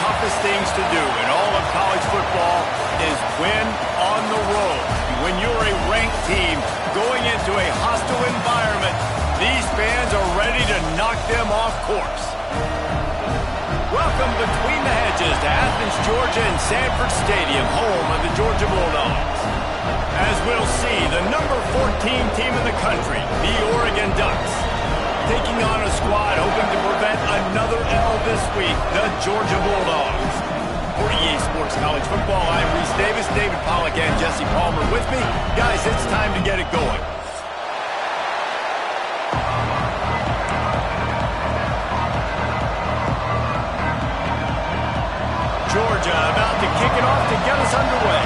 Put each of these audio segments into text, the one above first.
toughest things to do in all of college football is win on the road. When you're a ranked team going into a hostile environment, these fans are ready to knock them off course. Welcome between the hedges to Athens, Georgia and Sanford Stadium, home of the Georgia Bulldogs. As we'll see, the number 14 team in the country, the Oregon Ducks, taking on a squad hoping to prevent another L this week, the Georgia Bulldogs. For EA Sports College Football, I'm Reese Davis, David Pollack, and Jesse Palmer with me. Guys, it's time to get it going. Georgia about to kick it off to get us underway.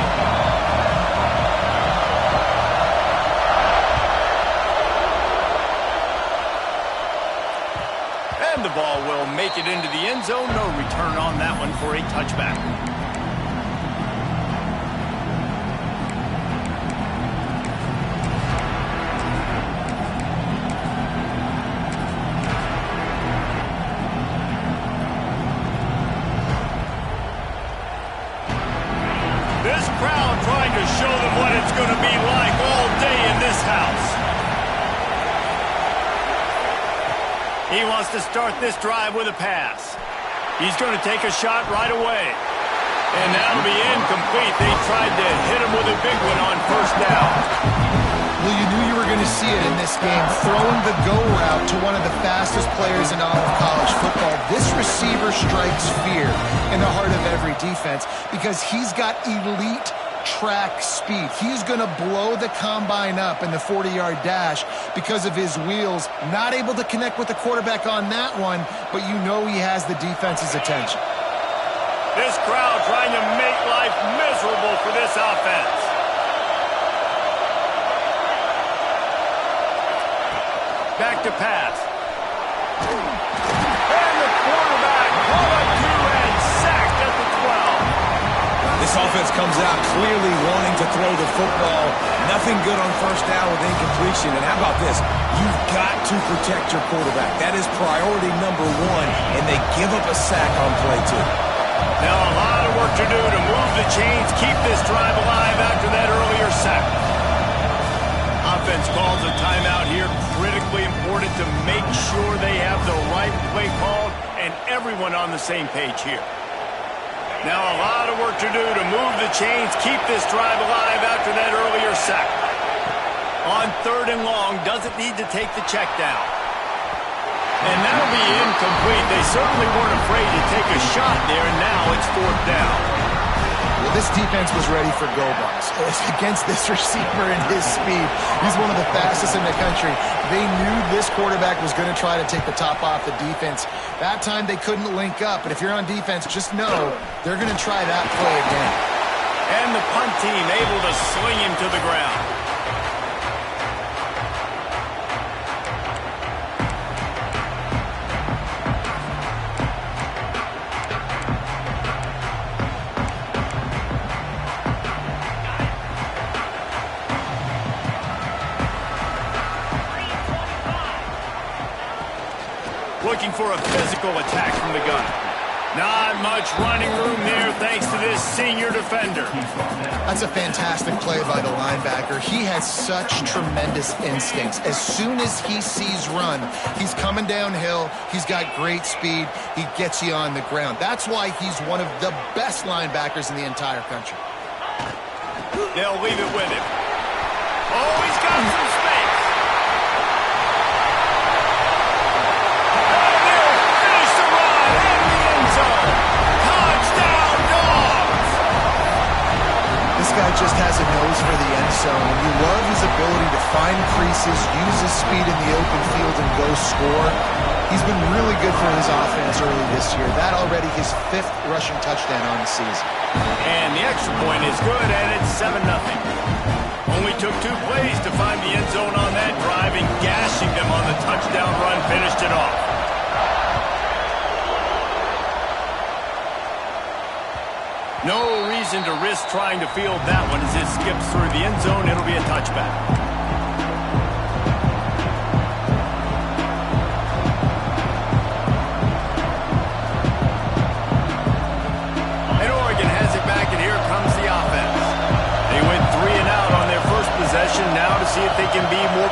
And the ball will make it into the end zone. No return on that one for a touchback. This crowd trying to show them what it's going to be like all day in this house. He wants to start this drive with a pass. He's going to take a shot right away. And that'll be incomplete. They tried to hit him with a big one on first down. Well, you knew you were going to see it in this game. Throwing the go route to one of the fastest players in all of college football. This receiver strikes fear in the heart of every defense because he's got elite track speed. He's going to blow the combine up in the 40-yard dash because of his wheels. Not able to connect with the quarterback on that one, but you know he has the defense's attention. This crowd trying to make life miserable for this offense. Back to pass. And the quarterback brought to and sacked at the 12. This offense comes out clearly wanting to throw the football. Nothing good on first down with incompletion. And how about this? You've got to protect your quarterback. That is priority number one, and they give up a sack on play two. Now a lot of work to do to move the chains, keep this drive alive after that earlier sack. Offense calls a timeout here. Critically important to make sure they have the right play called and everyone on the same page here. Now a lot of work to do to move the chains, keep this drive alive after that earlier sack. On third and long, doesn't need to take the check down. And that'll be incomplete. They certainly weren't afraid to take a shot there, and now it's fourth down. Well, this defense was ready for go-bus. Against this receiver and his speed, he's one of the fastest in the country. They knew this quarterback was going to try to take the top off the defense. That time they couldn't link up, but if you're on defense, just know they're going to try that play again. And the punt team able to sling him to the ground. Looking for a physical attack from the gun. Not much running room there thanks to this senior defender. That's a fantastic play by the linebacker. He has such tremendous instincts. As soon as he sees run, he's coming downhill. He's got great speed. He gets you on the ground. That's why he's one of the best linebackers in the entire country. They'll leave it with him. Oh, he's got some space. This guy just has a nose for the end zone, and you love his ability to find creases, use his speed in the open field, and go score. He's been really good for his offense early this year. That already his 5th rushing touchdown on the season. And the extra point is good, and it's 7-0. Only took 2 plays to find the end zone on that drive, and gashing them on the touchdown run finished it off. No reason to risk trying to field that one as it skips through the end zone. It'll be a touchback.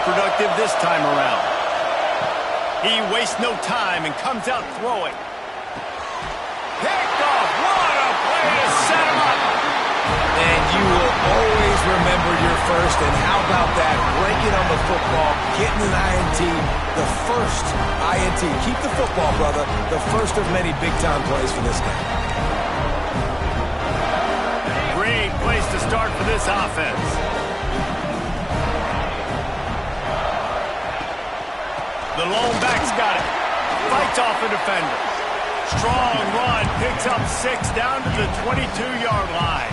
productive this time around. He wastes no time and comes out throwing. Picked off. What a play to set him up. And you will always remember your first. And how about that? Breaking on the football, getting an INT, the first INT. Keep the football, brother. The first of many big-time plays for this guy. Great place to start for this offense. The lone back's got it. Fights off a defender. Strong run. Picks up 6 down to the 22-yard line.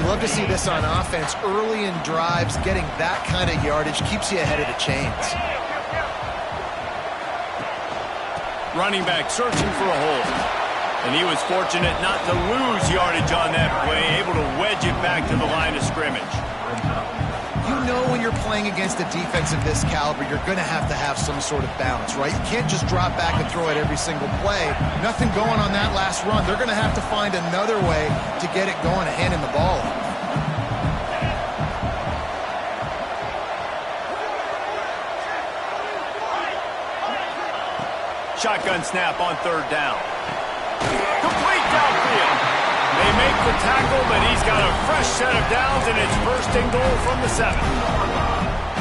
You love to see this on offense. Early in drives, getting that kind of yardage keeps you ahead of the chains. Running back searching for a hole. And he was fortunate not to lose yardage on that play, able to wedge it back to the line of scrimmage. You know when you're playing against a defense of this caliber, you're going to have some sort of balance, right? You can't just drop back and throw it every single play. Nothing going on that last run. They're going to have to find another way to get it going and handing the ball off. Shotgun snap on 3rd down. Complete downfield. They make the tackle, but he's got a fresh set of downs, and it's 1st and goal from the 7.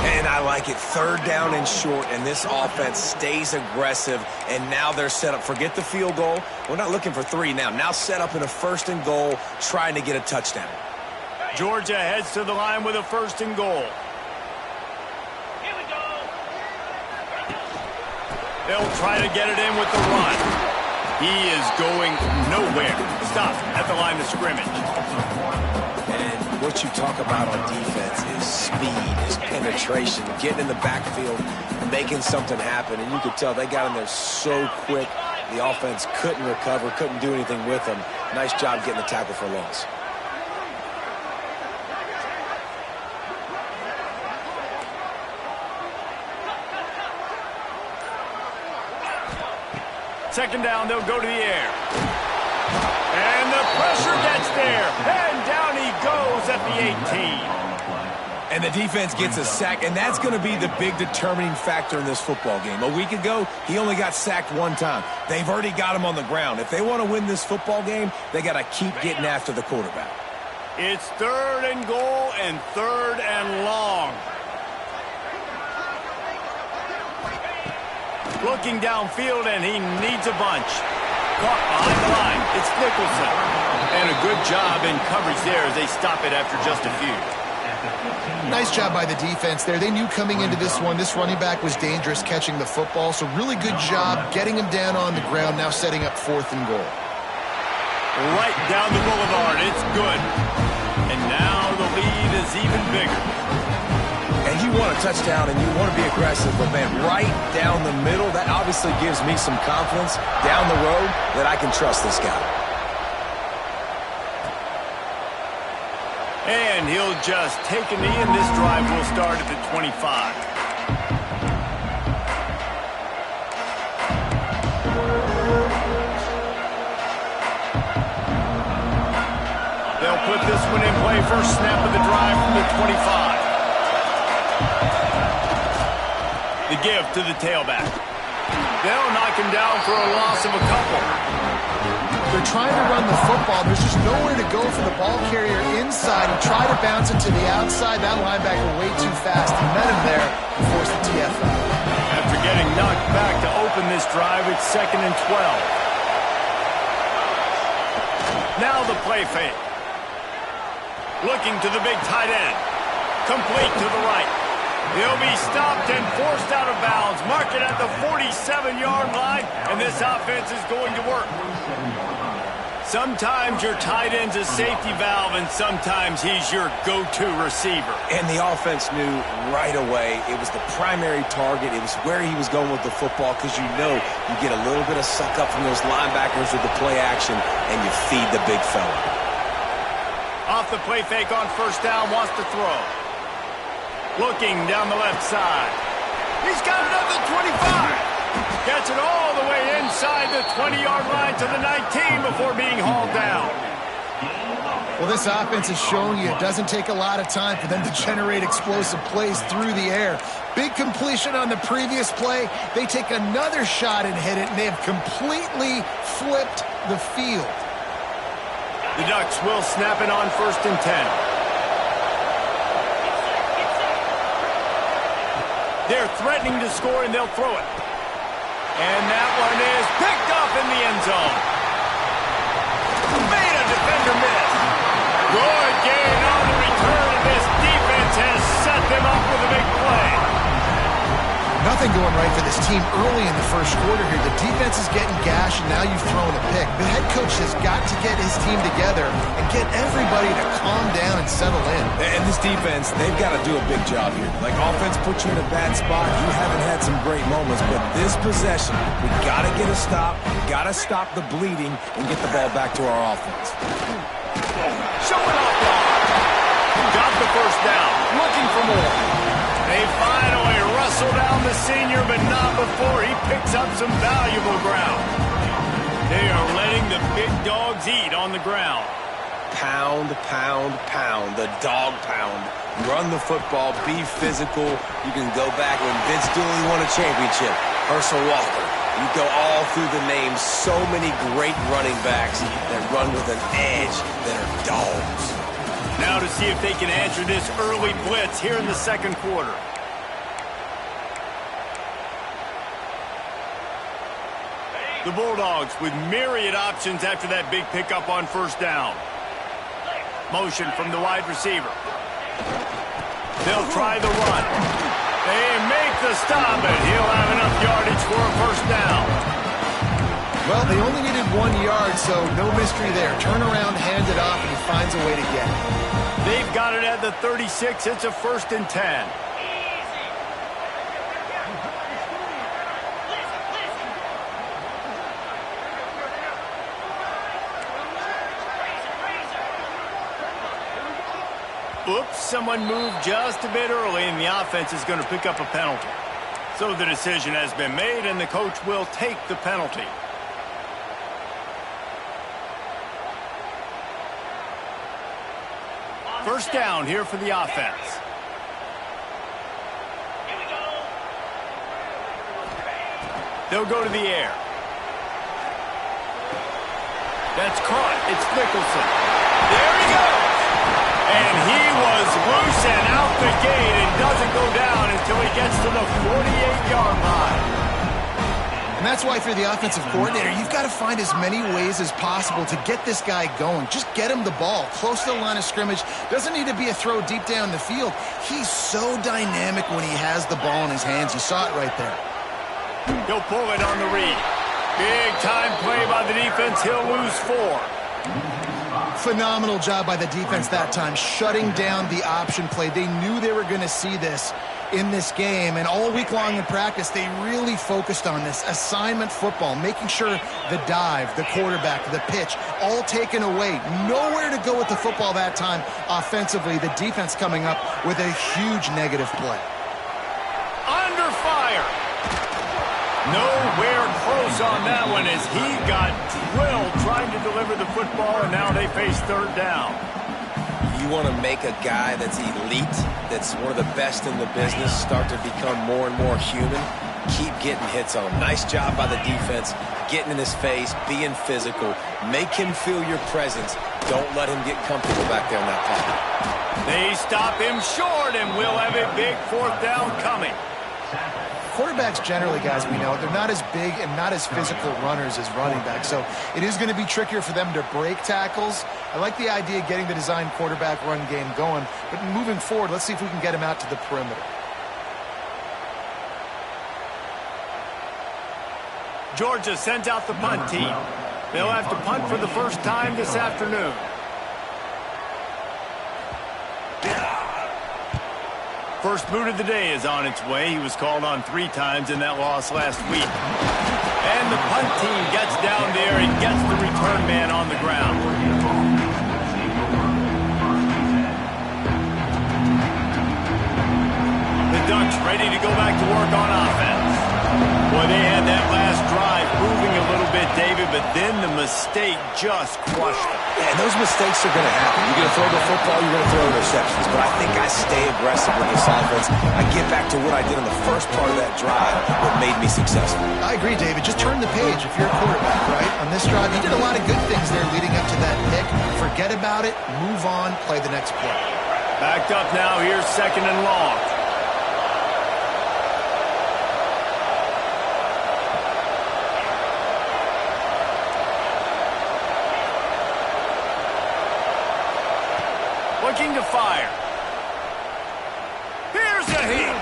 And I like it. 3rd down and short, and this offense stays aggressive, and now they're set up. Forget the field goal. We're not looking for 3 now. Now set up in a 1st and goal, trying to get a touchdown. Georgia heads to the line with a 1st and goal. Here we go. They'll try to get it in with the run. He is going nowhere. Stop at the line of scrimmage. And what you talk about on defense is speed, is penetration, getting in the backfield, making something happen. And you could tell they got in there so quick. The offense couldn't recover, couldn't do anything with them. Nice job getting the tackle for loss. Second down, they'll go to the air. And the pressure gets there. And down he goes at the 18. And the defense gets a sack, and that's going to be the big determining factor in this football game. A week ago, he only got sacked 1 time. They've already got him on the ground. If they want to win this football game, they got to keep getting after the quarterback. It's 3rd and goal and 3rd and long. Looking downfield, and he needs a bunch. Caught behind the line. It's Nicholson. And a good job in coverage there as they stop it after just a few. Nice job by the defense there. They knew coming into this one, this running back was dangerous catching the football, so really good job getting him down on the ground, now setting up 4th and goal. Right down the boulevard. It's good. And now the lead is even bigger. And you want a touchdown and you want to be aggressive, but man, right down the middle, that obviously gives me some confidence down the road that I can trust this guy. And he'll just take a knee, and this drive will start at the 25. They'll put this one in play. First snap of the drive from the 25. The give to the tailback. They'll knock him down for a loss of a couple. They're trying to run the football. There's just nowhere to go for the ball carrier inside. He tried to bounce it to the outside. That linebacker way too fast. He met him there and forced the TFL. After getting knocked back to open this drive, it's 2nd and 12. Now the play fake. Looking to the big tight end. Complete to the right. He'll be stopped and forced out of bounds. Mark it at the 47-yard line, and this offense is going to work. Sometimes your tight end's a safety valve, and sometimes he's your go-to receiver. And the offense knew right away it was the primary target. It was where he was going with the football, because you know you get a little bit of suck up from those linebackers with the play action, and you feed the big fella. Off the play fake on 1st down, wants to throw. Looking down the left side. He's got it up to 25. Gets it all the way inside the 20-yard line to the 19 before being hauled down. Well, this offense is showing you it doesn't take a lot of time for them to generate explosive plays through the air. Big completion on the previous play. They take another shot and hit it, and they have completely flipped the field. The Ducks will snap it on 1st and 10. They're threatening to score, and they'll throw it. And that one is picked off in the end zone. Made a defender miss. Good gain on the return, and this defense has set them up with a big play. Nothing going right for this team early in the first quarter here. The defense is getting gashed, and now you've thrown a pick. The head coach has got to get his team together and get everybody to calm down and settle in. And this defense, they've got to do a big job here. Like, offense puts you in a bad spot. You haven't had some great moments, but this possession, we got to get a stop, got to stop the bleeding, and get the ball back to our offense. Showing off block. Got the first down. Looking for more. They finally wrestle down the senior, but not before he picks up some valuable ground. They are letting the big dogs eat on the ground. Pound, pound, pound. The dog pound. Run the football. Be physical. You can go back when Vince Dooley won a championship. Herschel Walker. You go all through the names. So many great running backs that run with an edge that are dogs. Now to see if they can answer this early blitz here in the second quarter. The Bulldogs with myriad options after that big pickup on 1st down. Motion from the wide receiver. They'll try the run. They make the stop, and he'll have enough yardage for a 1st down. Well, they only needed 1 yard, so no mystery there. Turn around, hand it off, and he finds a way to get it. They've got it at the 36. It's a 1st and 10. Oops, someone moved just a bit early, and the offense is going to pick up a penalty. So the decision has been made, and the coach will take the penalty. First down here for the offense. Here we go. They'll go to the air. That's caught. It's Nicholson. There he goes. And he was loose and out the gate and doesn't go down until he gets to the 48-yard line. And that's why, if you're the offensive coordinator, you've got to find as many ways as possible to get this guy going. Just get him the ball close to the line of scrimmage. Doesn't need to be a throw deep down the field. He's so dynamic when he has the ball in his hands. You saw it right there. He'll pull it on the read. Big time play by the defense. He'll lose 4. Phenomenal job by the defense that time, shutting down the option play. They knew they were going to see this in this game, and all week long in practice, they really focused on this assignment football, making sure the dive, the quarterback, the pitch, all taken away. Nowhere to go with the football that time offensively. The defense coming up with a huge negative play. Under fire. Nowhere close on that one as he got drilled trying to deliver the football, and now they face 3rd down. You want to make a guy that's elite, that's one of the best in the business, start to become more and more human. Keep getting hits on him. Nice job by the defense, getting in his face, being physical. Make him feel your presence. Don't let him get comfortable back there in that pocket. They stop him short, and we'll have a big 4th down coming. Quarterbacks generally, guys, we know, they're not as big and not as physical runners as running backs, so it is going to be trickier for them to break tackles. I like the idea of getting the design quarterback run game going, but moving forward, let's see if we can get him out to the perimeter. Georgia sends out the punt team. They'll have to punt for the first time this afternoon. First boot of the day is on its way. He was called on 3 times in that loss last week. And the punt team gets down there and gets the return man on the ground. The Ducks ready to go back to work on offense. Boy, they had that last drive moving a little bit, David, but then the mistake just crushed them. Yeah, and those mistakes are going to happen. You're going to throw the football, you're going to throw interceptions. But I think I stay aggressive with this offense. I get back to what I did in the first part of that drive, what made me successful. I agree, David. Just turn the page if you're a quarterback, right? On this drive, you did a lot of good things there leading up to that pick. Forget about it, move on, play the next play. Backed up now, here's 2nd and long. Looking to fire. Here's a hit.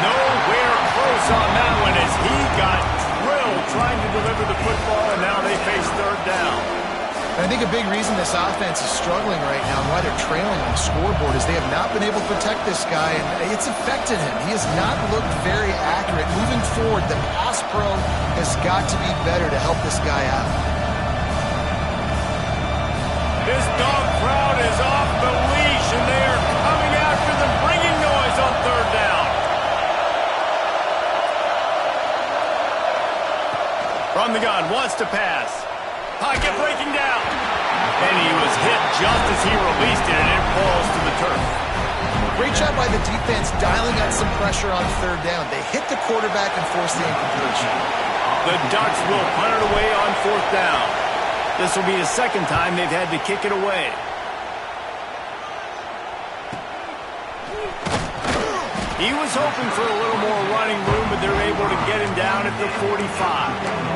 Nowhere close on that one as he got drilled trying to deliver the football, and now they face 3rd down. I think a big reason this offense is struggling right now and why they're trailing on the scoreboard is they have not been able to protect this guy, and it's affected him. He has not looked very accurate. Moving forward, the pass pro has got to be better to help this guy out. This dog crowd is off the leash, and they are coming after them, bringing noise on 3rd down. From the gun, wants to pass. Pocket breaking down. And he was hit just as he released it, and it falls to the turf. Great job by the defense dialing out some pressure on 3rd down. They hit the quarterback and forced the incompletion. The Ducks will punt it away on 4th down. This will be the 2nd time they've had to kick it away. He was hoping for a little more running room, but they're able to get him down at the 45.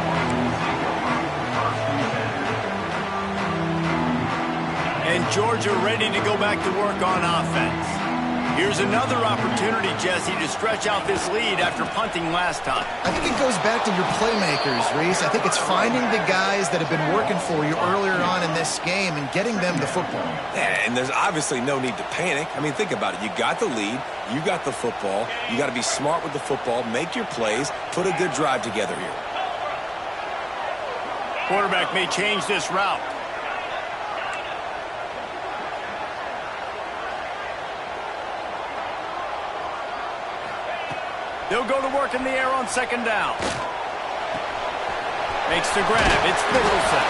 And Georgia ready to go back to work on offense. Here's another opportunity, Jesse, to stretch out this lead after punting last time. I think it goes back to your playmakers, Reese. I think it's finding the guys that have been working for you earlier on in this game and getting them the football. Yeah, and there's obviously no need to panic. I mean, think about it. You got the lead. You got the football. You got to be smart with the football, make your plays, put a good drive together here. Quarterback may change this route. They'll go to work in the air on 2nd down. Makes the grab. It's Mickelson.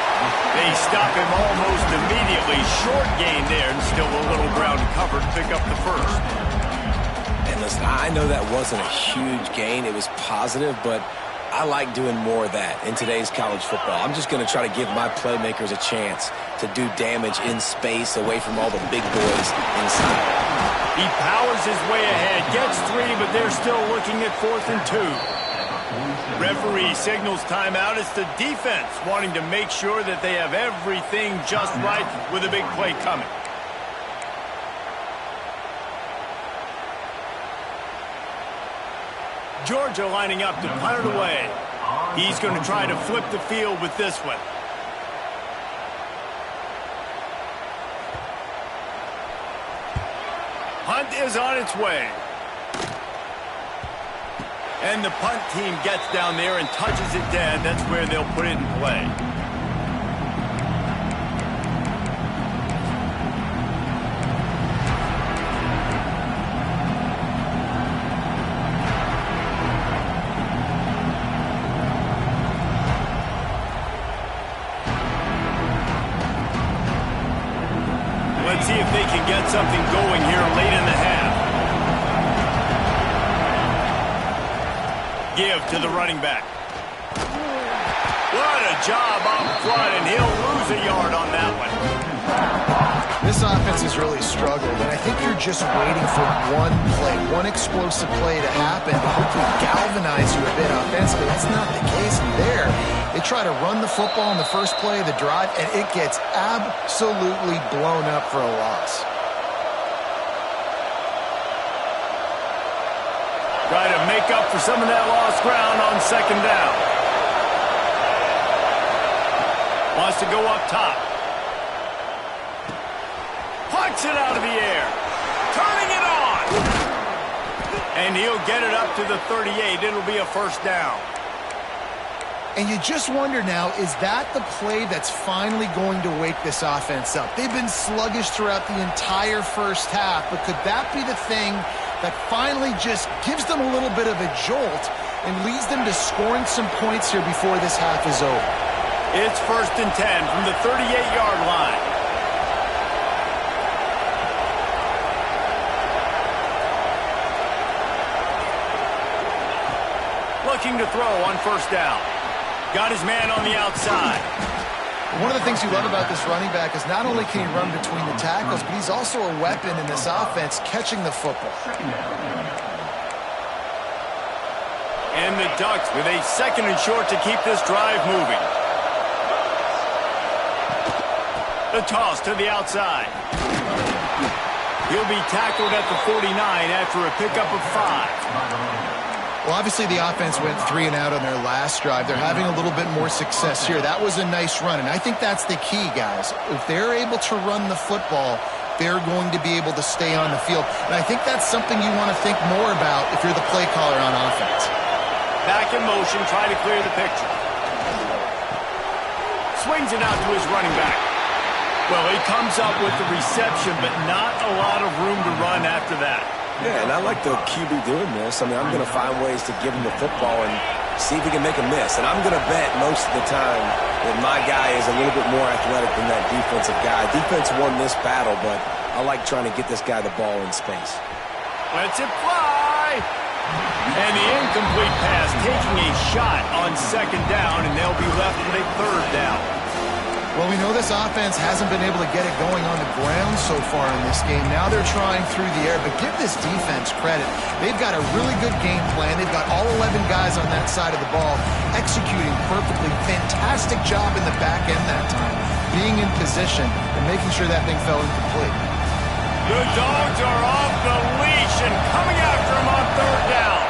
They stop him almost immediately. Short gain there, and still a little ground covered to pick up the 1st. And listen, I know that wasn't a huge gain. It was positive, but I like doing more of that in today's college football. I'm just going to try to give my playmakers a chance to do damage in space away from all the big boys inside. He powers his way ahead, gets 3, but they're still looking at 4th and 2. Referee signals timeout. It's the defense wanting to make sure that they have everything just right with a big play coming. Georgia lining up to punt it away. He's going to try to flip the field with this one. Punt is on its way. And the punt team gets down there and touches it dead. That's where they'll put it in play. Let's see if they can get something going here late in the half. Give to the running back. What a job up front, and he'll lose a yard on that one. This offense has really struggled, and I think you're just waiting for one play, one explosive play to happen to hopefully galvanize you a bit offensively. That's not the case there. They try to run the football in the first play of the drive, and it gets absolutely blown up for a loss. Try to make up for some of that lost ground on 2nd down. Wants to go up top. Punts it out of the air. Turning it on. And he'll get it up to the 38. It'll be a 1st down. And you just wonder now, is that the play that's finally going to wake this offense up? They've been sluggish throughout the entire first half, but could that be the thing that finally just gives them a little bit of a jolt and leads them to scoring some points here before this half is over? It's 1st and 10 from the 38-yard line. Looking to throw on 1st down. Got his man on the outside. One of the things you love about this running back is not only can he run between the tackles, but he's also a weapon in this offense catching the football. And the Ducks with a 2nd and short to keep this drive moving. The toss to the outside. He'll be tackled at the 49 after a pickup of 5. Well, obviously the offense went 3 and out on their last drive. They're having a little bit more success here. That was a nice run, and I think that's the key, guys. If they're able to run the football, they're going to be able to stay on the field. And I think that's something you want to think more about if you're the play caller on offense. Back in motion, trying to clear the picture. Swings it out to his running back. Well, he comes up with the reception, but not a lot of room to run after that. Yeah, and I like the QB doing this. I mean, I'm going to find ways to give him the football and see if he can make a miss. And I'm going to bet most of the time that my guy is a little bit more athletic than that defensive guy. Defense won this battle, but I like trying to get this guy the ball in space. Lets it fly. And the incomplete pass taking a shot on 2nd down, and they'll be left with a 3rd down. Well, we know this offense hasn't been able to get it going on the ground so far in this game. Now they're trying through the air, but give this defense credit. They've got a really good game plan. They've got all 11 guys on that side of the ball executing perfectly. Fantastic job in the back end that time, being in position and making sure that thing fell incomplete. The Dogs are off the leash and coming after him on 3rd down.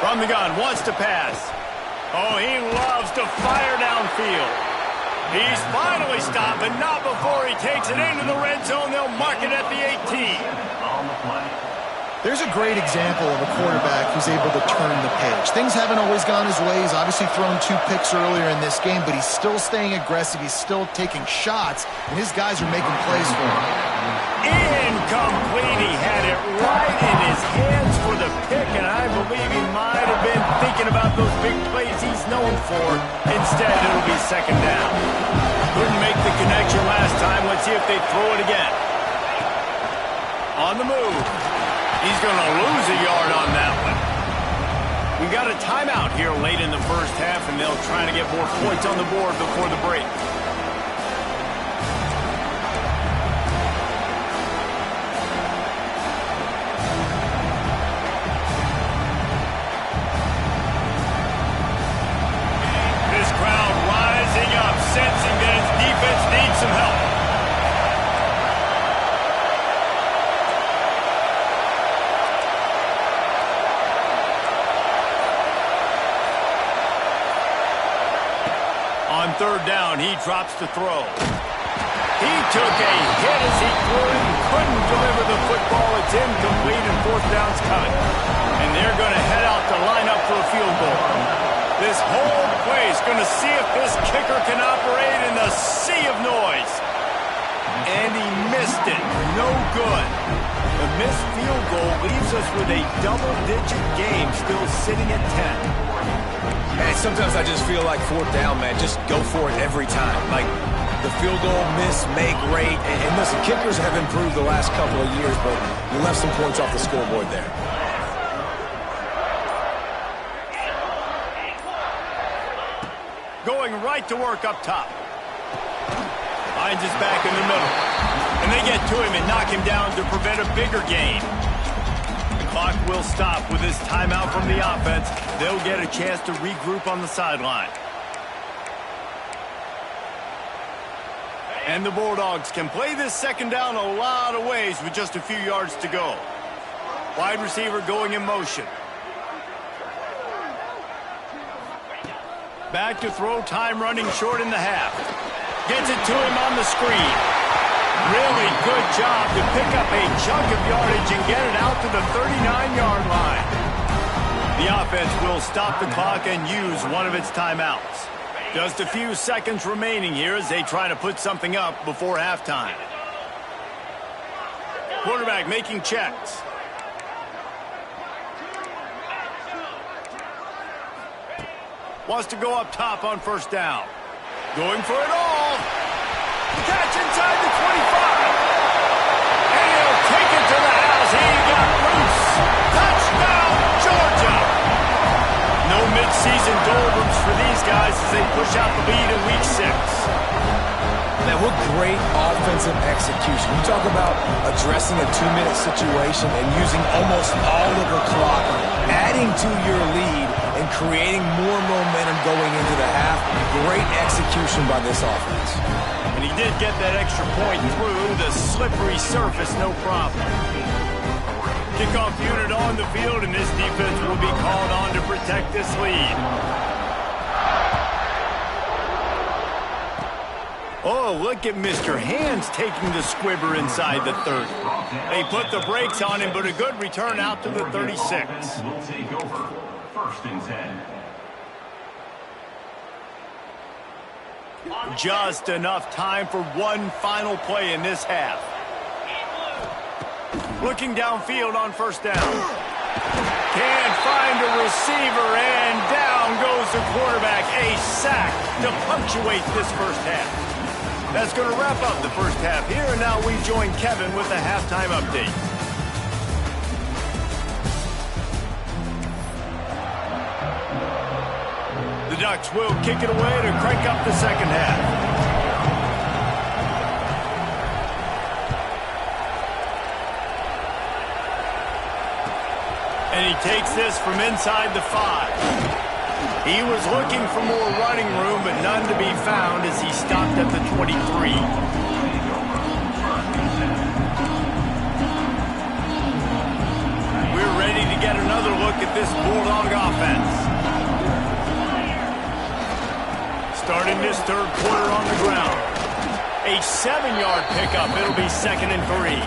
From the gun, wants to pass. Oh, he loves to fire downfield. He's finally stopped, but not before he takes it into the red zone. They'll mark it at the 18. There's a great example of a quarterback who's able to turn the page. Things haven't always gone his way. He's obviously thrown 2 picks earlier in this game, but he's still staying aggressive. He's still taking shots, and his guys are making plays for him. Incomplete. He had it right in his hands for the pick, and I believe he might have been thinking about those big plays he's known for. Instead, it'll be 2nd down. Couldn't make the connection last time. Let's see if they throw it again. On the move. He's going to lose a yard on that one. We got a timeout here late in the 1st half, and they'll try to get more points on the board before the break. Sensing that his defense needs some help. On 3rd down, he drops the throw. He took a hit as he threw it and couldn't deliver the football. It's incomplete, and 4th down's coming. And they're going to head out to line up for a field goal. This whole place going to see if this kicker can operate in the sea of noise. And he missed it. No good. The missed field goal leaves us with a double-digit game still sitting at 10. Man, sometimes I just feel like 4th down, man. Just go for it every time. Like the field goal miss, make rate. And listen, kickers have improved the last couple of years, but you left some points off the scoreboard there. Going right to work up top. Finds his back in the middle. And they get to him and knock him down to prevent a bigger gain. The clock will stop with this timeout from the offense. They'll get a chance to regroup on the sideline. And the Bulldogs can play this 2nd down a lot of ways with just a few yards to go. Wide receiver going in motion. Back to throw, time running short in the half. Gets it to him on the screen. Really good job to pick up a chunk of yardage and get it out to the 39-yard line. The offense will stop the clock and use one of its timeouts. Just a few seconds remaining here as they try to put something up before halftime. Quarterback making checks. Wants to go up top on first down. Going for it all. Catch inside the 25. And he'll take it to the house. He got loose. Touchdown, Georgia. No midseason doldrums for these guys as they push out the lead in Week 6. Man, what great offensive execution. You talk about addressing a 2-minute situation and using almost all of the clock, adding to your lead and creating more momentum going into the half. Great execution by this offense. And he did get that extra point through the slippery surface, no problem. Kickoff unit on the field, and this defense will be called on to protect this lead. Oh, look at Mr. Hands taking the squibber inside the 30. They put the brakes on him, but a good return out to the 36. Will take over. First and 10. Just enough time for one final play in this half. Looking downfield on first down. Can't find a receiver, and down goes the quarterback. A sack to punctuate this first half. That's going to wrap up the first half here, and now we join Kevin with the halftime update. The Ducks will kick it away to crank up the second half. And he takes this from inside the 5. He was looking for more running room, but none to be found as he stopped at the 23. We're ready to get another look at this Bulldog offense. Starting this third quarter on the ground. A 7-yard pickup. It'll be 2nd and 3.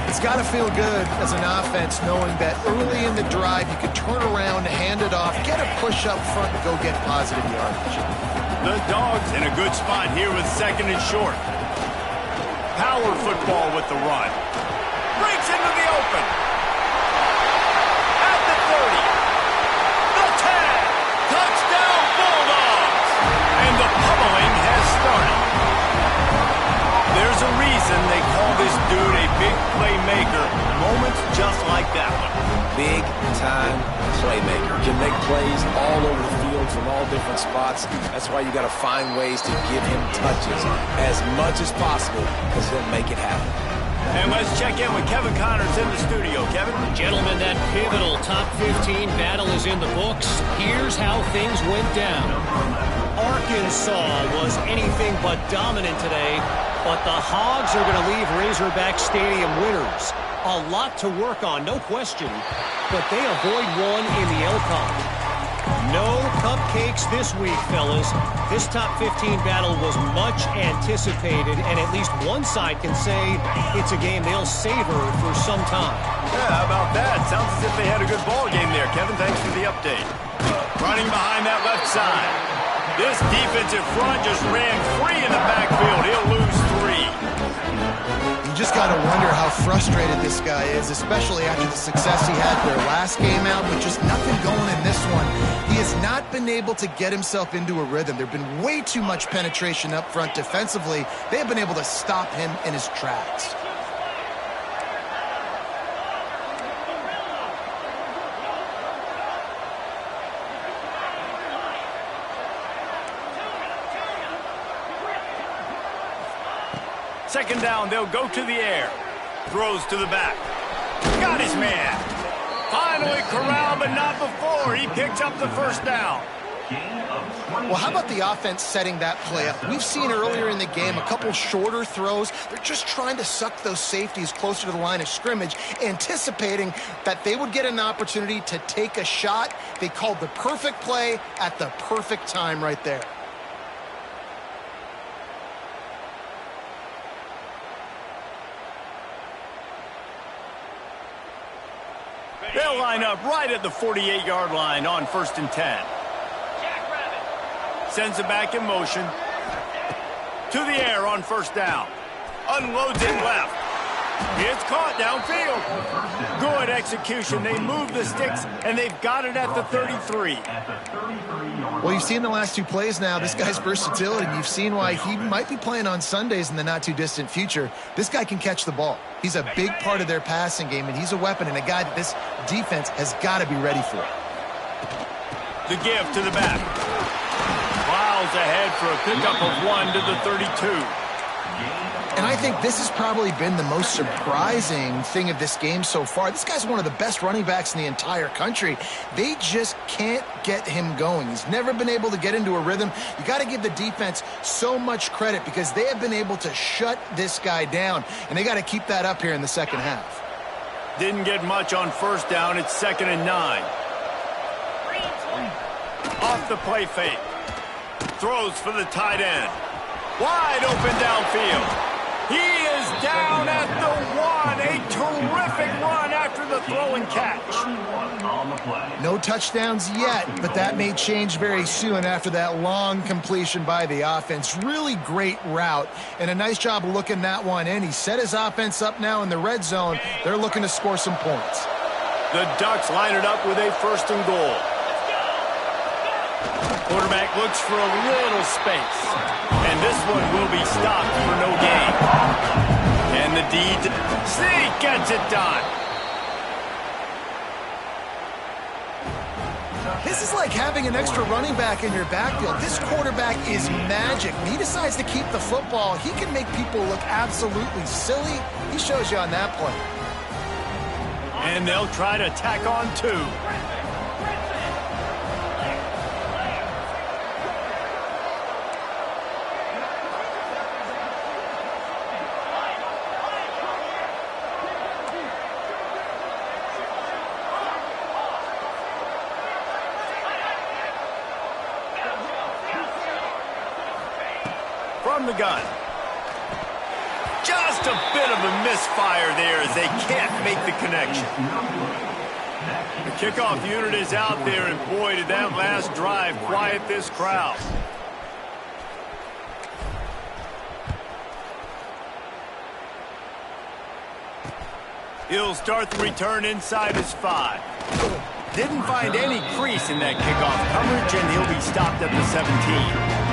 It's got to feel good as an offense knowing that early in the drive you could turn around, hand it off, get a push up front, and go get positive yardage. The Dogs in a good spot here with 2nd and short. Power football with the run. Breaks into the open. At the 30. The 10. Touchdown Bulldogs. And the pummeling has started. There's a reason they call this dude a big playmaker. Moments just like that one. Big-time playmaker. Can make plays all over the field from all different spots. That's why you got to find ways to give him touches as much as possible, because he'll make it happen. And let's check in with Kevin Connors in the studio. Kevin? Gentlemen, that pivotal top 15 battle is in the books. Here's how things went down. Arkansas was anything but dominant today, but the Hogs are going to leave Razorback Stadium winners. A lot to work on, no question, but they avoid one in the Elcon. No cupcakes this week, fellas. This top 15 battle was much anticipated, and at least one side can say it's a game they'll savor for some time. Yeah, how about that? Sounds as if they had a good ball game there. Kevin, thanks for the update. Running behind that left side. This defensive front just ran free in the backfield. He'll lose 3. You just got to wonder how frustrated this guy is, especially after the success he had their last game out, but just nothing going in this one. He has not been able to get himself into a rhythm. There have been way too much penetration up front defensively. They have been able to stop him in his tracks. Second down, they'll go to the air. Throws to the back. Got his man. Finally corralled, but not before. He picks up the first down. Well, how about the offense setting that play up? We've seen earlier in the game a couple shorter throws. They're just trying to suck those safeties closer to the line of scrimmage, anticipating that they would get an opportunity to take a shot. They called the perfect play at the perfect time right there. They'll line up right at the 48-yard line on 1st and 10. Sends it back in motion. To the air on first down. Unloads it left. It's caught downfield. Good execution. They move the sticks, and they've got it at the 33. Well, you've seen the last two plays now. This guy's versatility, and you've seen why he might be playing on Sundays in the not-too-distant future. This guy can catch the ball. He's a big part of their passing game, and he's a weapon and a guy that this defense has got to be ready for. The give to the back. Miles ahead for a pickup of 1 to the 32. And I think this has probably been the most surprising thing of this game so far. This guy's one of the best running backs in the entire country. They just can't get him going. He's never been able to get into a rhythm. You got to give the defense so much credit because they have been able to shut this guy down, and they got to keep that up here in the second half. Didn't get much on first down. It's 2nd and 9. Off the play fake. Throws for the tight end. Wide open downfield. He is down at the 1. A terrific run after the throw and catch. No touchdowns yet, but that may change very soon after that long completion by the offense. Really great route, and a nice job of looking that one in. He set his offense up now in the red zone. They're looking to score some points. The Ducks line it up with a 1st and goal. Quarterback looks for a little space. And this one will be stopped for no gain. And the D. Zeke gets it done. This is like having an extra running back in your backfield. This quarterback is magic. When he decides to keep the football, he can make people look absolutely silly. He shows you on that play. And they'll try to tack on 2. From the gun. Just a bit of a misfire there as they can't make the connection. The kickoff unit is out there, and boy, did that last drive quiet this crowd. He'll start the return inside his 5. Didn't find any crease in that kickoff coverage, and he'll be stopped at the 17.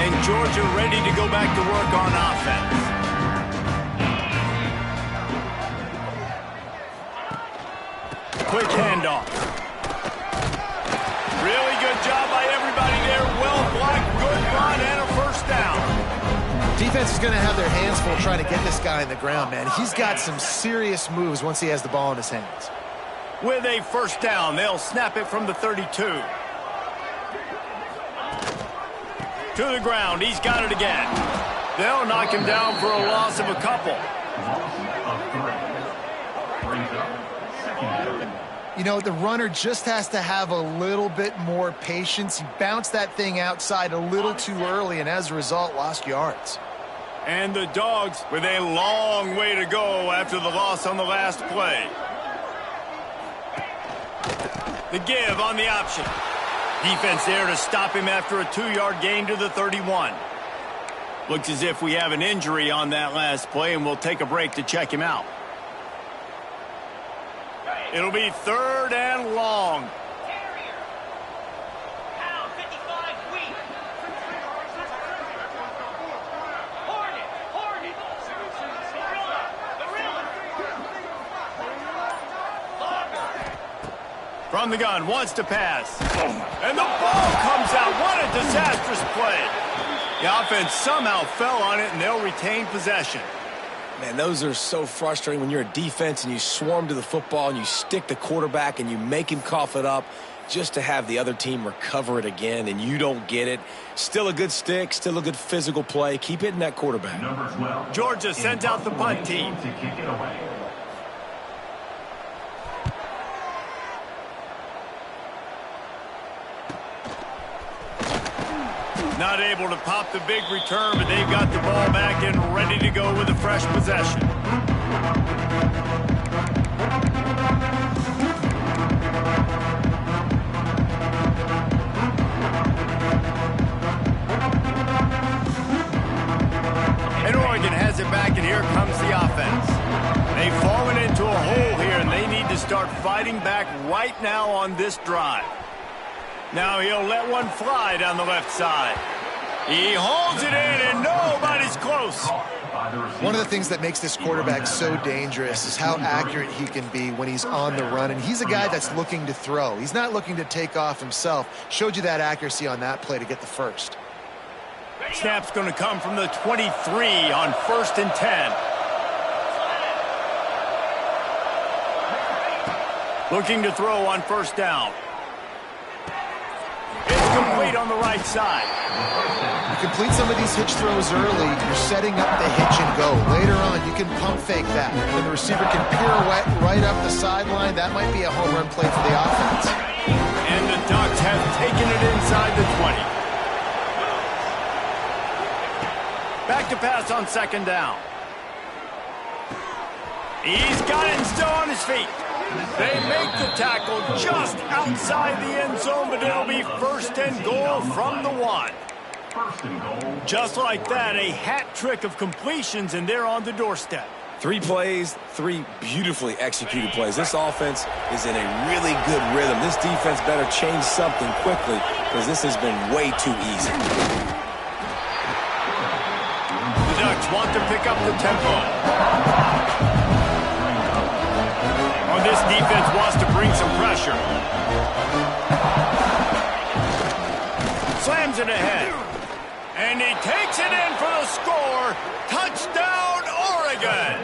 And Georgia ready to go back to work on offense. Quick handoff. Really good job by everybody there. Well blocked, good run, and a 1st down. Defense is going to have their hands full trying to get this guy on the ground, man. He's got some serious moves once he has the ball in his hands. With a 1st down, they'll snap it from the 32. To the ground. He's got it again. They'll knock him down for a loss of a couple. You know, the runner just has to have a little bit more patience. He bounced that thing outside a little too early, and as a result, lost yards. And the Dogs with a long way to go after the loss on the last play. The give on the option. Defense there to stop him after a 2-yard gain to the 31. Looks as if we have an injury on that last play, and we'll take a break to check him out. It'll be 3rd and long. From the gun, wants to pass. And the ball comes out. What a disastrous play. The offense somehow fell on it, and they'll retain possession. Man, those are so frustrating when you're a defense and you swarm to the football and you stick the quarterback and you make him cough it up just to have the other team recover it again, and you don't get it. Still a good stick, still a good physical play. Keep hitting that quarterback. Georgia sends out the punt team. To kick it away. Not able to pop the big return, but they've got the ball back and ready to go with a fresh possession. start fighting back right now on this drive. Now he'll let one fly down the left side. He holds it in, and nobody's close. One of the things that makes this quarterback so dangerous is how accurate he can be when he's on the run. And he's a guy that's looking to throw. He's not looking to take off himself. Showed you that accuracy on that play to get the first. Snap's going to come from the 23 on 1st and 10. Looking to throw on 1st down. It's complete on the right side. You complete some of these hitch throws early, you're setting up the hitch and go. Later on, you can pump fake that. When the receiver can pirouette right up the sideline, that might be a home run play for the offense. And the Ducks have taken it inside the 20. Back to pass on 2nd down. He's got it and still on his feet. They make the tackle just outside the end zone, but it'll be 1st and goal from the 1. Just like that, a hat trick of completions, and they're on the doorstep. 3 plays, 3 beautifully executed plays. This offense is in a really good rhythm. This defense better change something quickly because this has been way too easy. The Ducks want to pick up the tempo. This defense wants to bring some pressure. Slams it ahead. And he takes it in for the score. Touchdown, Oregon.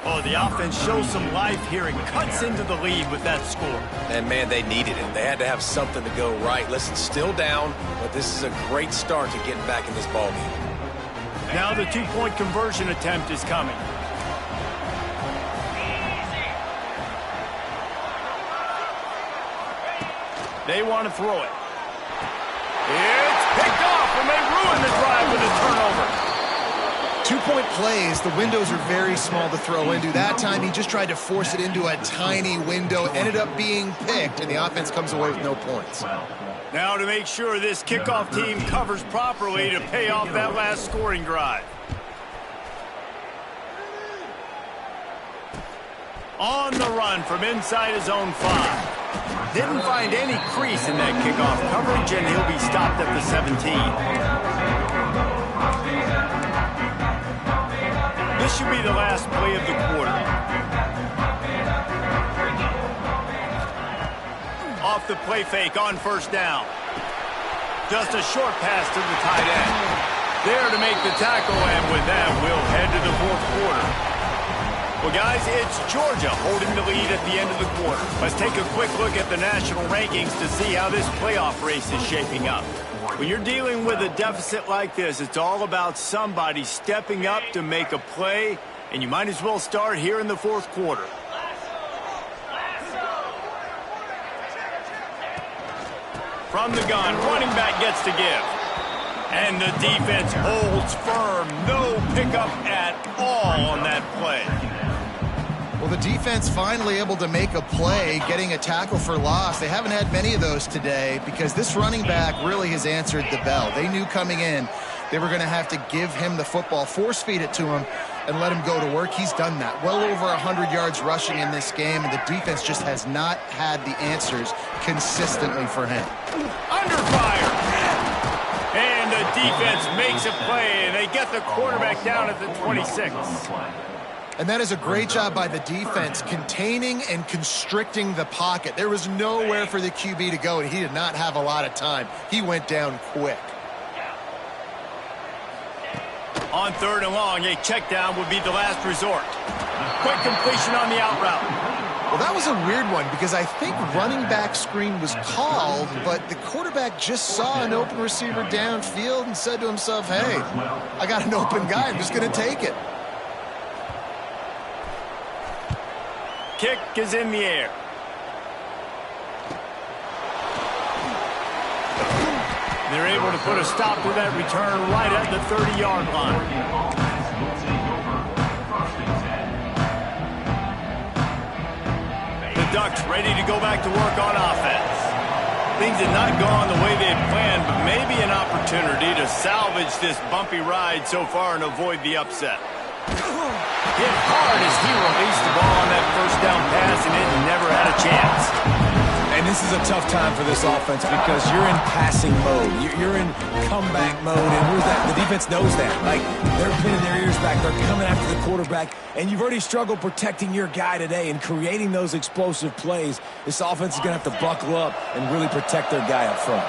Oh, the offense shows some life here and cuts into the lead with that score. And, man, they needed it. They had to have something to go right. Listen, still down, but this is a great start to getting back in this ballgame. Now the 2-point conversion attempt is coming. They want to throw it. It's picked off, and they ruin the drive with a turnover. 2-point plays, the windows are very small to throw into. That time, he just tried to force it into a tiny window. Ended up being picked, and the offense comes away with no points. Now to make sure this kickoff team covers properly to pay off that last scoring drive. On the run from inside his own 5. Didn't find any crease in that kickoff coverage, and he'll be stopped at the 17. This should be the last play of the quarter. Off the play fake on 1st down. Just a short pass to the tight end. There to make the tackle, and with that, we'll head to the 4th quarter. Well, guys, it's Georgia holding the lead at the end of the quarter. Let's take a quick look at the national rankings to see how this playoff race is shaping up. When you're dealing with a deficit like this, it's all about somebody stepping up to make a play, and you might as well start here in the 4th quarter. From the gun, running back gets to give. And the defense holds firm. No pickup at all on that play. Well, the defense finally able to make a play, getting a tackle for loss. They haven't had many of those today because this running back really has answered the bell. They knew coming in they were going to have to give him the football, force feed it to him, and let him go to work. He's done that. Well over 100 yards rushing in this game, and the defense just has not had the answers consistently for him. Under fire. And the defense makes a play, and they get the quarterback down at the 26. And that is a great job by the defense, containing and constricting the pocket. There was nowhere for the QB to go, and he did not have a lot of time. He went down quick. On 3rd and long, a check down would be the last resort. Quick completion on the out route. Well, that was a weird one because I think running back screen was called, but the quarterback just saw an open receiver downfield and said to himself, hey, I got an open guy. I'm just going to take it. Kick is in the air. They're able to put a stop to that return right at the 30-yard line. The Ducks ready to go back to work on offense. Things had not gone the way they had planned, but maybe an opportunity to salvage this bumpy ride so far and avoid the upset. Hit hard as he released the ball on that first down pass, and it never had a chance. And this is a tough time for this offense because you're in passing mode. You're in comeback mode, and who's that? The defense knows that. Like, they're pinning their ears back. They're coming after the quarterback, and you've already struggled protecting your guy today and creating those explosive plays. This offense is going to have to buckle up and really protect their guy up front.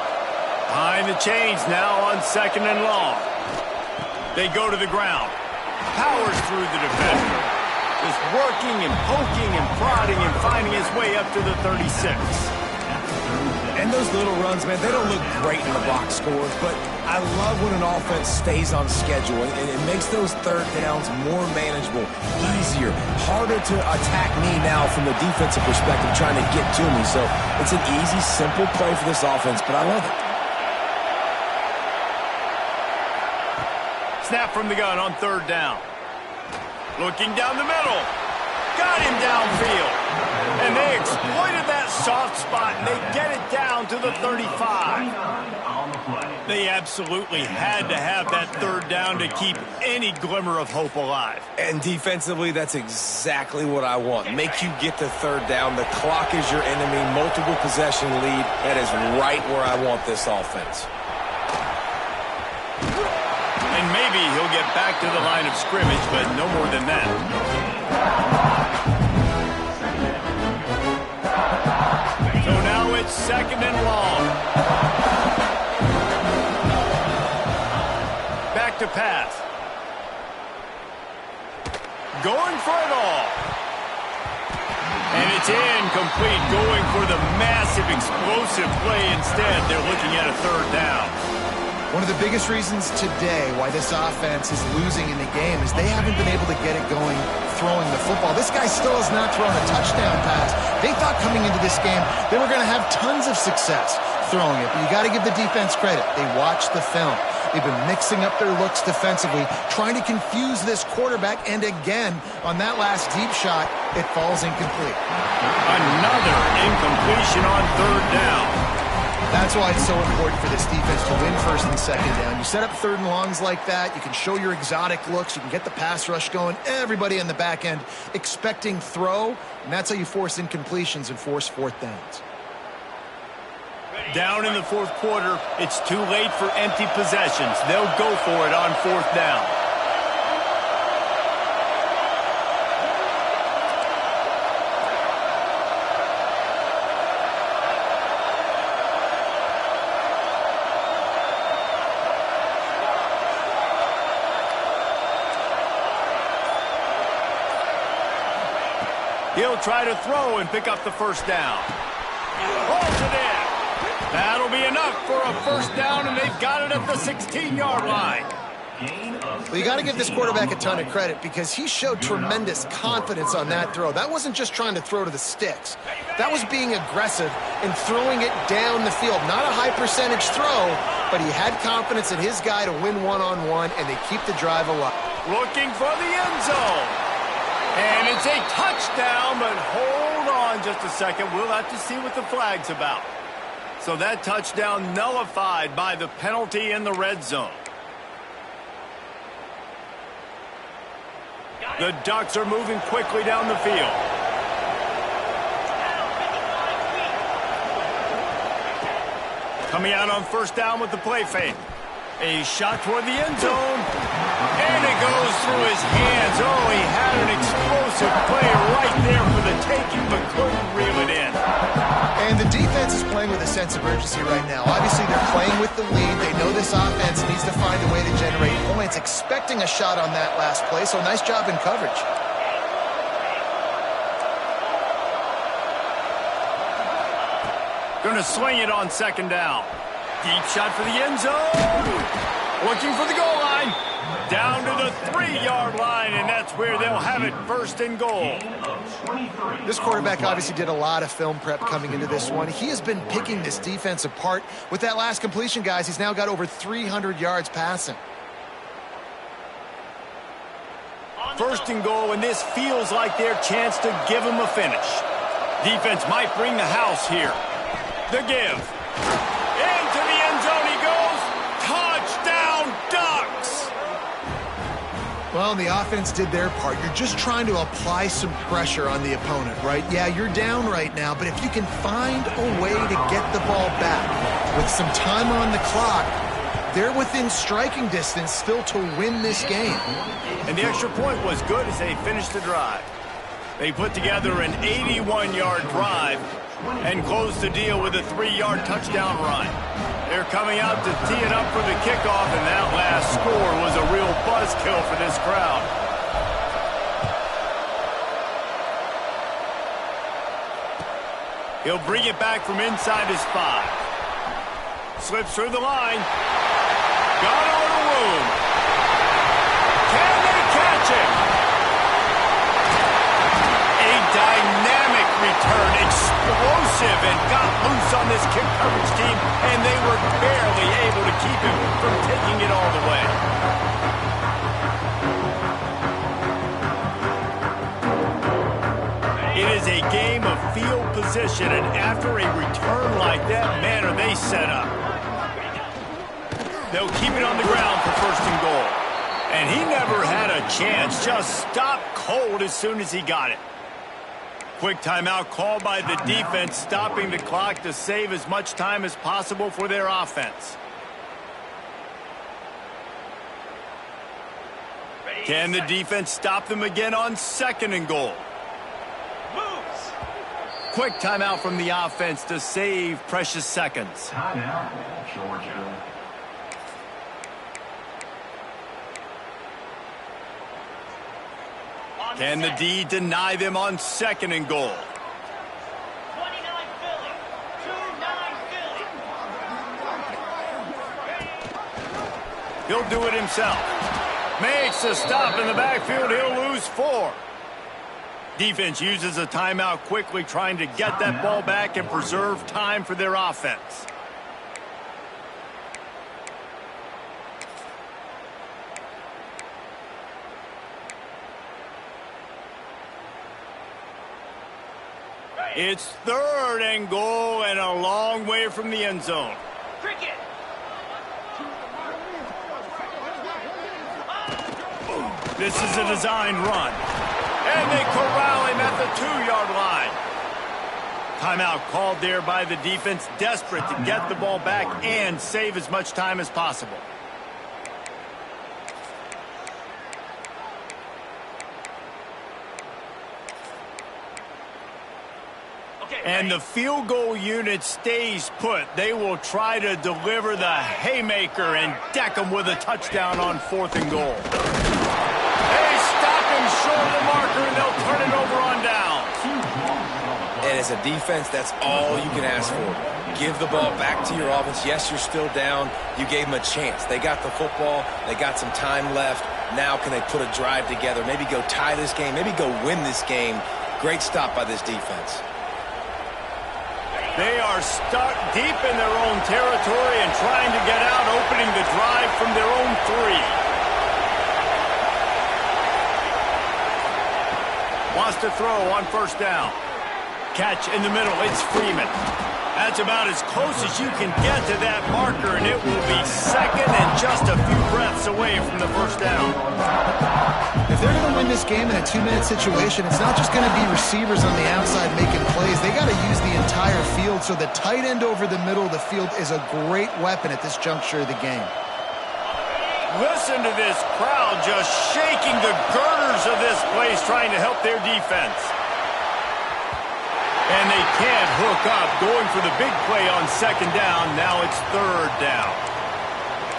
Behind the chains now on 2nd and long. They go to the ground. Powers through the defender. Just working and poking and prodding and finding his way up to the 36. And those little runs, man, they don't look great in the box scores, but I love when an offense stays on schedule, and it makes those third downs more manageable, easier, harder to attack me now from the defensive perspective trying to get to me. So it's an easy, simple play for this offense, but I love it. Snap from the gun on 3rd down. Looking down the middle. Got him downfield. And they exploited that soft spot, and they get it down to the 35. They absolutely had to have that 3rd down to keep any glimmer of hope alive. And defensively, that's exactly what I want. Make you get the 3rd down. The clock is your enemy. Multiple possession lead. That is right where I want this offense. And maybe he'll get back to the line of scrimmage, but no more than that. So now it's 2nd and long. Back to pass. Going for it all. And it's incomplete, going for the massive explosive play instead. They're looking at a 3rd down. One of the biggest reasons today why this offense is losing in the game is they haven't been able to get it going throwing the football. This guy still has not thrown a touchdown pass. They thought coming into this game they were going to have tons of success throwing it, but you got to give the defense credit. They watched the film. They've been mixing up their looks defensively, trying to confuse this quarterback, and again, on that last deep shot, it falls incomplete. Another incompletion on 3rd down. That's why it's so important for this defense to win 1st and 2nd down. You set up 3rd and longs like that, you can show your exotic looks, you can get the pass rush going, everybody on the back end expecting throw, and that's how you force incompletions and force 4th downs. Down in the 4th quarter, it's too late for empty possessions. They'll go for it on 4th down. He'll try to throw and pick up the 1st down. Holds it in. That'll be enough for a 1st down, and they've got it at the 16-yard line. Well, you got to give this quarterback a ton of credit because he showed tremendous confidence on that throw. That wasn't just trying to throw to the sticks. That was being aggressive and throwing it down the field. Not a high-percentage throw, but he had confidence in his guy to win one-on-one, and they keep the drive alive. Looking for the end zone. And it's a touchdown, but hold on just a second. We'll have to see what the flag's about. So that touchdown nullified by the penalty in the red zone. The Ducks are moving quickly down the field. Coming out on 1st down with the play fake. A shot toward the end zone. And it goes through his hands. Oh, he had an explosive play right there for the taking, but couldn't reel it in. And the defense is playing with a sense of urgency right now. Obviously, they're playing with the lead. They know this offense needs to find a way to generate points, expecting a shot on that last play, so nice job in coverage. Going to swing it on 2nd down. Deep shot for the end zone. Looking for the goal line. Down to the 3-yard line, and that's where they'll have it 1st and goal. This quarterback obviously did a lot of film prep coming into this one. He has been picking this defense apart. With that last completion, guys, he's now got over 300 yards passing. 1st and goal, and this feels like their chance to give him a finish. Defense might bring the house here. The give. Into the end zone he goes. Touchdown, Ducks! Well, the offense did their part. You're just trying to apply some pressure on the opponent, right? Yeah, you're down right now, but if you can find a way to get the ball back with some time on the clock, they're within striking distance still to win this game. And the extra point was good as they finished the drive. They put together an 81-yard drive and closed the deal with a 3-yard touchdown run. They're coming out to tee it up for the kickoff, and that last score was a real buzzkill for this crowd. He'll bring it back from inside his 5. Slips through the line. Got all the room. Can they catch it? A dynamic return, explosive, and got loose on this kick coverage team, and they were barely able to keep him from taking it all the way. It is a game of field position, and after a return like that, man, are they set up. They'll keep it on the ground for 1st and goal. And he never had a chance, just stopped cold as soon as he got it. Quick timeout called by the defense, stopping the clock to save as much time as possible for their offense. Can the defense stop them again on 2nd and goal? Quick timeout from the offense to save precious seconds. Timeout, Georgia. Can the D deny them on 2nd and goal? 29 Philly. 29 Philly. He'll do it himself. Makes a stop in the backfield. He'll lose 4. Defense uses a timeout quickly, trying to get that ball back and preserve time for their offense. It's 3rd and goal and a long way from the end zone. Cricket. This is a designed run. And they corral him at the 2-yard line. Timeout called there by the defense, desperate to get the ball back and save as much time as possible. And the field goal unit stays put. They will try to deliver the haymaker and deck them with a touchdown on 4th and goal. They stop him short of the marker, and they'll turn it over on down. And as a defense, that's all you can ask for. Give the ball back to your offense. Yes, you're still down. You gave them a chance. They got the football. They got some time left. Now can they put a drive together? Maybe go tie this game. Maybe go win this game. Great stop by this defense. They are stuck deep in their own territory and trying to get out, opening the drive from their own 3. Wants to throw on 1st down. Catch in the middle. It's Freeman. That's about as close as you can get to that marker, and it will be 2nd and just a few breaths away from the 1st down. If they're going to win this game in a 2-minute situation, it's not just going to be receivers on the outside making plays. They got to use the entire field, so the tight end over the middle of the field is a great weapon at this juncture of the game. Listen to this crowd just shaking the girders of this place, trying to help their defense. And they can't hook up, going for the big play on 2nd down. Now it's 3rd down.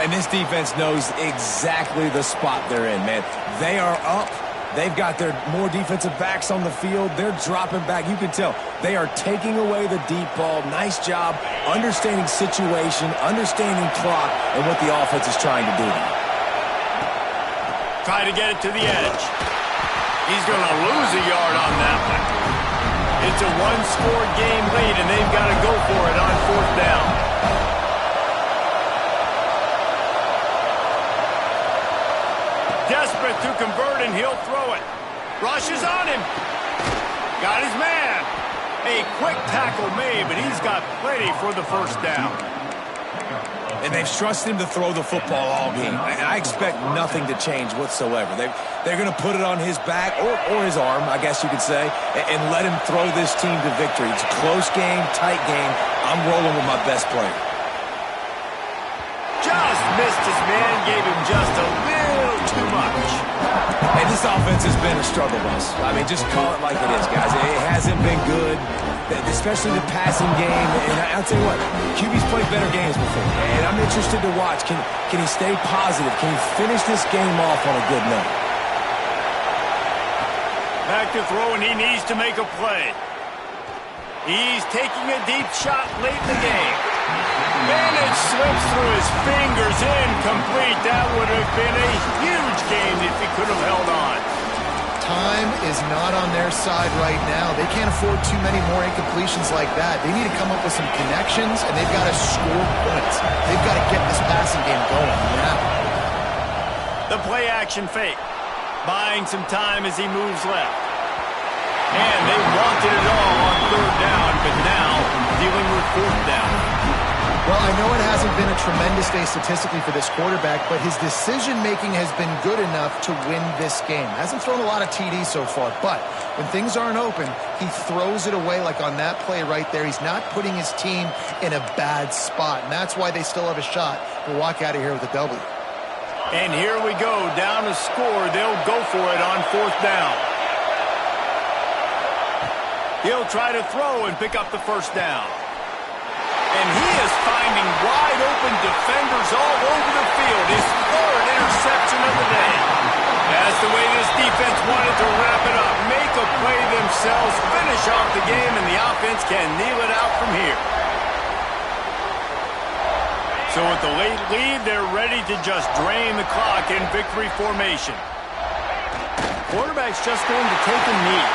And this defense knows exactly the spot they're in, man. They are up. They've got their more defensive backs on the field. They're dropping back. You can tell they are taking away the deep ball. Nice job understanding situation, understanding clock, and what the offense is trying to do. Try to get it to the edge. He's going to lose a yard on that one. It's a 1-score game lead, and they've got to go for it on 4th down. Desperate to convert, and he'll throw it. Rushes on him. Got his man. A quick tackle made, but he's got plenty for the 1st down. And they've trusted him to throw the football all game. And I expect nothing to change whatsoever. They're going to put it on his back, or his arm, I guess you could say, and let him throw this team to victory. It's a close game, tight game. I'm rolling with my best player. Just missed his man, gave him just a little too much. And this offense has been a struggle bus. I mean, just call it like it is, guys. It hasn't been good, especially the passing game. And I'll tell you what, QB's played better games before. And I'm interested to watch. Can he stay positive? Can he finish this game off on a good note? Back to throw, and he needs to make a play. He's taking a deep shot late in the game. And it slips through his fingers, incomplete. That would have been a huge game if he could have held on. Time is not on their side right now. They can't afford too many more incompletions like that. They need to come up with some connections, and they've got to score points. They've got to get this passing game going now. The play action fake. Buying some time as he moves left. And they wanted it all on third down, but now dealing with fourth down. Well, I know it hasn't been a tremendous day statistically for this quarterback, but his decision-making has been good enough to win this game. Hasn't thrown a lot of TDs so far, but when things aren't open, he throws it away like on that play right there. He's not putting his team in a bad spot, and that's why they still have a shot to walk out of here with a W. And here we go, down a score. They'll go for it on fourth down. He'll try to throw and pick up the first down. And he is finding wide-open defenders all over the field. His third interception of the day. That's the way this defense wanted to wrap it up. Make a play themselves, finish off the game, and the offense can kneel it out from here. So with the late lead, they're ready to just drain the clock in victory formation. Quarterback's just going to take a knee.